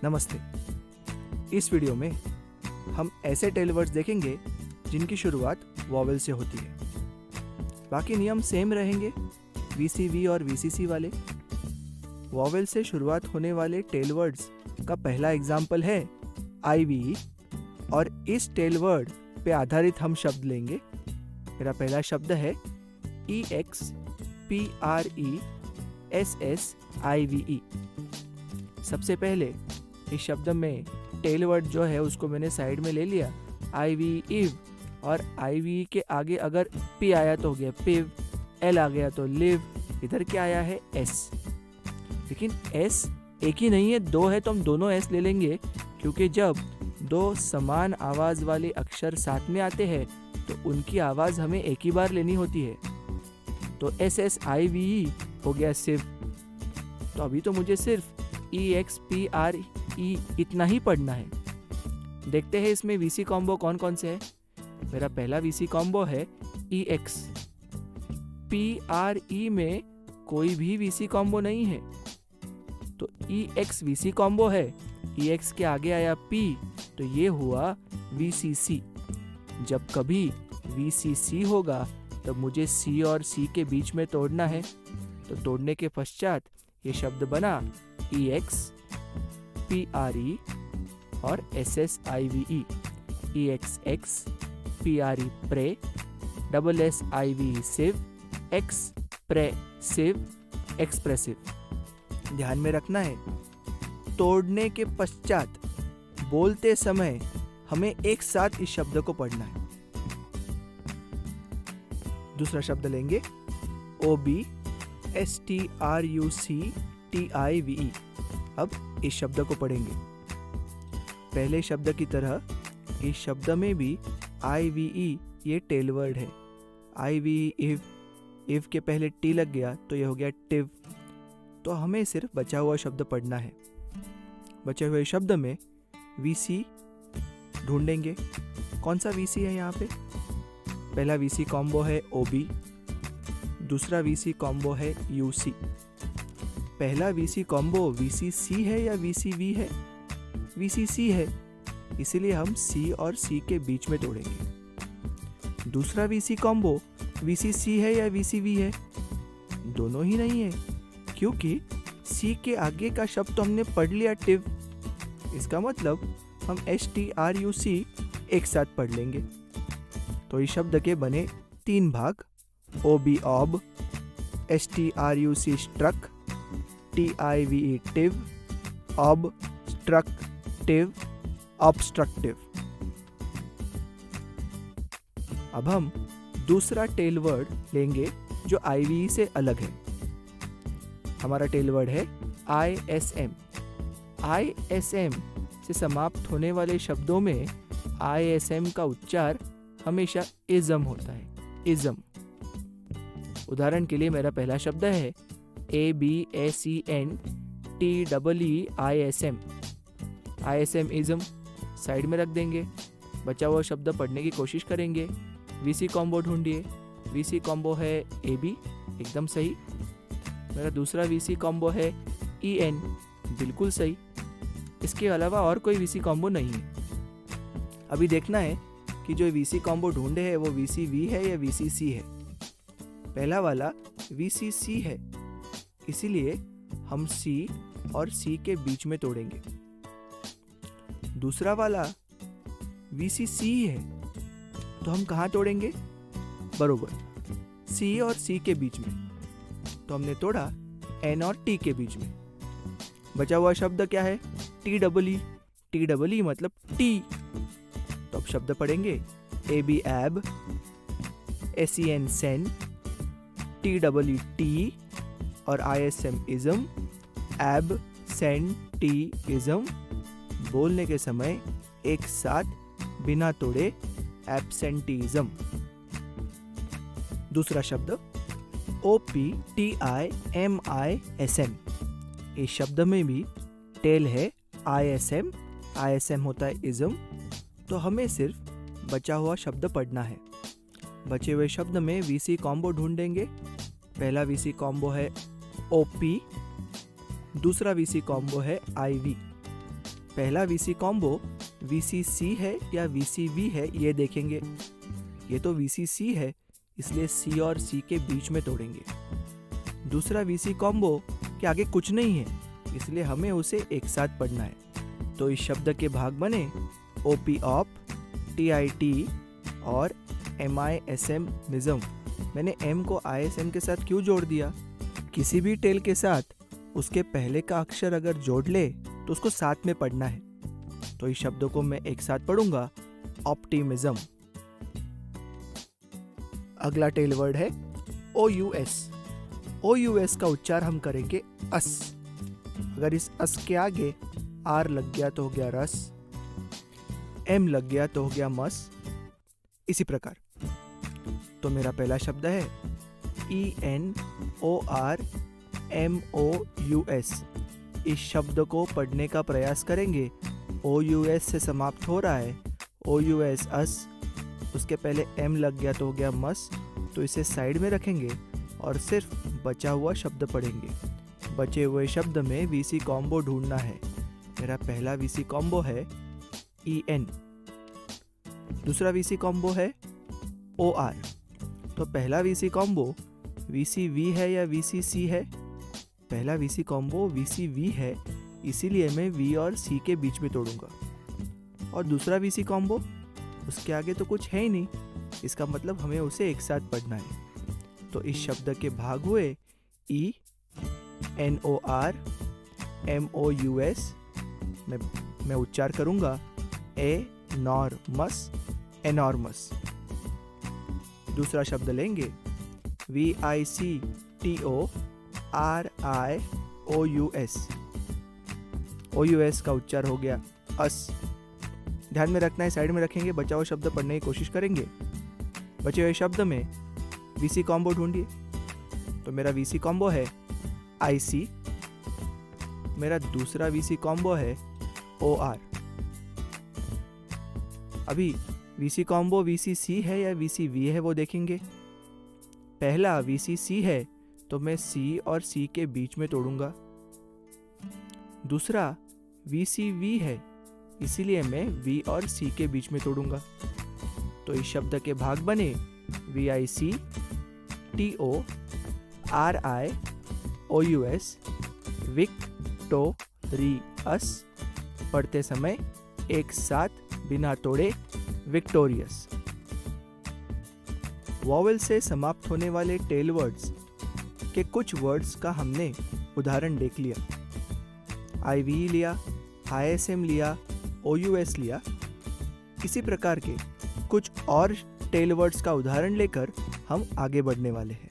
नमस्ते। इस वीडियो में हम ऐसे टेल वर्ड्स देखेंगे जिनकी शुरुआत वॉवेल से होती है। बाकी नियम सेम रहेंगे, VCV और VCC वाले। वॉवेल से शुरुआत होने वाले टेल वर्ड्स का पहला एग्जाम्पल है IVE और इस टेल वर्ड पे आधारित हम शब्द लेंगे। मेरा पहला शब्द है EXPRESSIVE। सबसे पहले इस शब्द में टेल वर्ड जो है उसको मैंने साइड में ले लिया, IVE, और IVE के आगे अगर P आया तो हो गया पिव, L आ गया तो लिव, इधर क्या आया है S। लेकिन S एक ही नहीं है, दो है, तो हम दोनों S ले लेंगे, क्योंकि जब दो समान आवाज वाले अक्षर साथ में आते हैं तो उनकी आवाज हमें एक ही बार लेनी होती है। तो SSIVE हो गया सिर्फ। तो अभी तो मुझे सिर्फ EXPRE इतना ही पढ़ना है। देखते हैं इसमें VC कॉम्बो कौन कौन से है। मेरा पहला VC कॉम्बो है EX। PRE में कोई भी VC कॉम्बो नहीं है, तो EX VC कॉम्बो है। EX के आगे आया P, तो ये हुआ VCC। जब कभी VCC होगा तब मुझे C और C के बीच में तोड़ना है। तो तोड़ने के पश्चात ये शब्द बना EX PRE और SSIVE। EXX PRE प्रे, SSIVE सिव, एक्सप्रेसिव एक्सप्रेसिव। ध्यान में रखना है, तोड़ने के पश्चात बोलते समय हमें एक साथ इस शब्द को पढ़ना है। दूसरा शब्द लेंगे OBSTRUCTIVE। अब इस शब्द को पढ़ेंगे। पहले शब्द की तरह इस शब्द में भी IVE ये टेल वर्ड है। IVE इव के पहले टी लग गया तो ये हो गया टिव। तो हमें सिर्फ बचा हुआ शब्द पढ़ना है। बचे हुए शब्द में VC ढूंढेंगे। कौन सा VC है यहाँ पे? पहला VC कॉम्बो है OB, दूसरा VC कॉम्बो है UC। पहला VC कॉम्बो VCC है या VCV है? VCC है, इसीलिए हम C और C के बीच में तोड़ेंगे। दूसरा VC कॉम्बो VCC है या VCV है? दोनों ही नहीं है, क्योंकि C के आगे का शब्द तो हमने पढ़ लिया टिव। इसका मतलब हम STRUC एक साथ पढ़ लेंगे। तो इस शब्द के बने 3 भाग, OB ऑब, STRUC struck, TIVE टिव, obstructive obstructive. अब हम दूसरा टेल वर्ड लेंगे जो IVE से अलग है। हमारा टेल वर्ड है ISM। ISM से समाप्त होने वाले शब्दों में ISM का उच्चार हमेशा इज़म होता है, इज़म। उदाहरण के लिए मेरा पहला शब्द है ABSENTEEISM। ISM इज़म साइड में रख देंगे। बचा हुआ शब्द पढ़ने की कोशिश करेंगे। VC कॉम्बो ढूंढिए। VC कॉम्बो है AB, एकदम सही। मेरा दूसरा VC कॉम्बो है EN, बिल्कुल सही। इसके अलावा और कोई VC कॉम्बो नहीं है। अभी देखना है कि जो VC कॉम्बो ढूंढे है वो VCV है या VCC है। पहला वाला VCC है, इसीलिए हम C और C के बीच में तोड़ेंगे। दूसरा वाला VCC है, तो हम कहाँ तोड़ेंगे? बरोबर C और C के बीच में। तो हमने तोड़ा N और T के बीच में। बचा हुआ शब्द क्या है? TEE। TEE मतलब T। तो अब शब्द पढ़ेंगे AB ab, SEN sen, TEE T और ISM ism, absenteeism। बोलने के समय एक साथ बिना तोड़े एब्सेंटीज्म। दूसरा शब्द OPTIMISM। इस शब्द में भी टेल है ISM। ISM होता है इज्म। तो हमें सिर्फ बचा हुआ शब्द पढ़ना है। बचे हुए शब्द में VC कॉम्बो ढूंढेंगे। पहला VC कॉम्बो है OP, दूसरा VC कॉम्बो है IV। पहला वीसी कॉम्बो VCC है या VCV है ये देखेंगे। ये तो VCC है, इसलिए C और C के बीच में तोड़ेंगे। दूसरा VC कॉम्बो के आगे कुछ नहीं है, इसलिए हमें उसे एक साथ पढ़ना है। तो इस शब्द के भाग बने OP ऑप, TIT और MISM मिज़म। मैंने M को ISM के साथ क्यों जोड़ दिया? किसी भी टेल के साथ उसके पहले का अक्षर अगर जोड़ ले तो उसको साथ में पढ़ना है। तो इस शब्दों को मैं एक साथ पढ़ूंगा, ऑप्टिमिज्म। अगला टेल वर्ड है OUS। OUS का उच्चार हम करेंगे अस। अगर इस अस के आगे R लग गया तो हो गया रस, M लग गया तो हो गया मस, इसी प्रकार। तो मेरा पहला शब्द है ENORMOUS। इस शब्द को पढ़ने का प्रयास करेंगे। OUS से समाप्त हो रहा है, OUS अस, उसके पहले M लग गया तो हो गया मस, तो इसे साइड में रखेंगे और सिर्फ बचा हुआ शब्द पढ़ेंगे। बचे हुए शब्द में VC कॉम्बो ढूंढना है। मेरा पहला VC कॉम्बो है EN, दूसरा VC कॉम्बो है OR। तो पहला VC कॉम्बो VCV है या VCC है? पहला VC कॉम्बो VCV है, इसीलिए मैं V और C के बीच में तोड़ूंगा। और दूसरा VC कॉम्बो, उसके आगे तो कुछ है ही नहीं, इसका मतलब हमें उसे एक साथ पढ़ना है। तो इस शब्द के भाग हुए ENORMOUS। मैं उच्चार करूंगा एनॉर्मस, एनॉर्मस। दूसरा शब्द लेंगे VICTORIOUS। OUS का उच्चार हो गया अस। ध्यान में रखना है, साइड में रखेंगे, बचा हुआ शब्द पढ़ने की कोशिश करेंगे। बचे हुए शब्द में VC कॉम्बो ढूंढिए। तो मेरा VC कॉम्बो है IC, मेरा दूसरा VC कॉम्बो है OR। अभी VC कॉम्बो VCC है या VCV है वो देखेंगे। पहला VCC है तो मैं C और C के बीच में तोड़ूंगा। दूसरा VCV है, इसीलिए मैं V और C के बीच में तोड़ूंगा। तो इस शब्द के भाग बने VICTORIOUS, विक्टोरियस। पढ़ते समय एक साथ बिना तोड़े विक्टोरियस। वॉवेल से समाप्त होने वाले टेल वर्ड्स के कुछ वर्ड्स का हमने उदाहरण देख लिया। IVE लिया, ISM लिया, OUS लिया। इसी प्रकार के कुछ और टेल वर्ड्स का उदाहरण लेकर हम आगे बढ़ने वाले हैं।